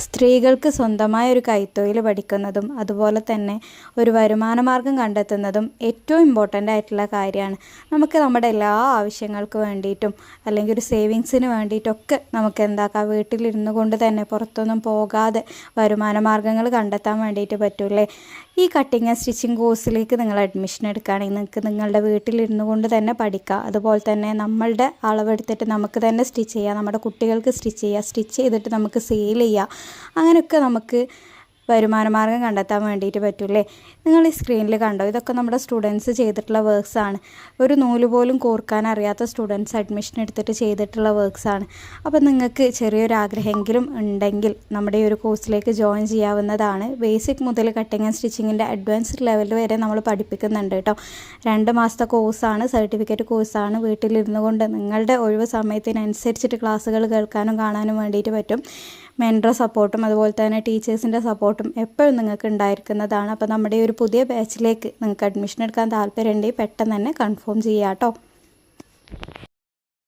സ്ത്രീകൾക്ക് സ്വന്തമായ ഒരു കൈത്തൊഴിൽ പഠിക്കുന്നതും അതുപോലെ തന്നെ ഒരു വരുമാന മാർഗം കണ്ടെത്തുന്നതും ഏറ്റവും ഇമ്പോർട്ടൻ്റ് ആയിട്ടുള്ള കാര്യമാണ്. നമുക്ക് നമ്മുടെ എല്ലാ ആവശ്യങ്ങൾക്ക് വേണ്ടിയിട്ടും അല്ലെങ്കിൽ ഒരു സേവിങ്സിന് വേണ്ടിയിട്ടൊക്കെ നമുക്ക് എന്താക്കാം, വീട്ടിലിരുന്നു കൊണ്ട് തന്നെ പുറത്തൊന്നും പോകാതെ വരുമാന മാർഗ്ഗങ്ങൾ കണ്ടെത്താൻ വേണ്ടിയിട്ട് പറ്റൂലേ. ഈ കട്ടിങ് ആൻഡ് സ്റ്റിച്ചിങ് കോഴ്സിലേക്ക് നിങ്ങൾ അഡ്മിഷൻ എടുക്കുകയാണെങ്കിൽ നിങ്ങൾക്ക് നിങ്ങളുടെ വീട്ടിലിരുന്നു കൊണ്ട് തന്നെ പഠിക്കാം. അതുപോലെ തന്നെ നമ്മളുടെ അളവെടുത്തിട്ട് നമുക്ക് തന്നെ സ്റ്റിച്ച് ചെയ്യാം, നമ്മുടെ കുട്ടികൾക്ക് സ്റ്റിച്ച് ചെയ്യാം, സ്റ്റിച്ച് ചെയ്തിട്ട് നമുക്ക് സെയിൽ ചെയ്യാം. അങ്ങനെയൊക്കെ നമുക്ക് വരുമാന മാർഗ്ഗം കണ്ടെത്താൻ വേണ്ടിയിട്ട് പറ്റൂലേ. നിങ്ങൾ ഈ സ്ക്രീനിൽ കണ്ടോ, ഇതൊക്കെ നമ്മുടെ സ്റ്റുഡൻസ് ചെയ്തിട്ടുള്ള വർക്ക്സാണ്. ഒരു നൂല് പോലും കോർക്കാൻ അറിയാത്ത സ്റ്റുഡൻസ് അഡ്മിഷൻ എടുത്തിട്ട് ചെയ്തിട്ടുള്ള വർക്ക്സാണ്. അപ്പോൾ നിങ്ങൾക്ക് ചെറിയൊരു ആഗ്രഹമെങ്കിലും ഉണ്ടെങ്കിൽ നമ്മുടെ ഈ ഒരു കോഴ്സിലേക്ക് ജോയിൻ ചെയ്യാവുന്നതാണ്. ബേസിക് മുതൽ കട്ടിങ് ആൻഡ് സ്റ്റിച്ചിങ്ങിൻ്റെ അഡ്വാൻസ്ഡ് ലെവൽ വരെ നമ്മൾ പഠിപ്പിക്കുന്നുണ്ട് കേട്ടോ. 2 മാസത്തെ കോഴ്സാണ്, സർട്ടിഫിക്കറ്റ് കോഴ്സാണ്. വീട്ടിലിരുന്നു കൊണ്ട് നിങ്ങളുടെ ഒഴിവ് സമയത്തിനനുസരിച്ചിട്ട് ക്ലാസ്സുകൾ കേൾക്കാനും കാണാനും വേണ്ടിയിട്ട് പറ്റും. മെൻറ്റർ സപ്പോർട്ടും അതുപോലെ തന്നെ ടീച്ചേഴ്സിൻ്റെ സപ്പോർട്ടും എപ്പോഴും നിങ്ങൾക്ക് ഉണ്ടായിരിക്കുന്നതാണ്. അപ്പോൾ നമ്മുടെ ഒരു പുതിയ ബാച്ചിലേക്ക് നിങ്ങൾക്ക് അഡ്മിഷൻ എടുക്കാൻ താല്പര്യമുണ്ടെങ്കിൽ പെട്ടെന്ന് തന്നെ കൺഫേം ചെയ്യാം കേട്ടോ.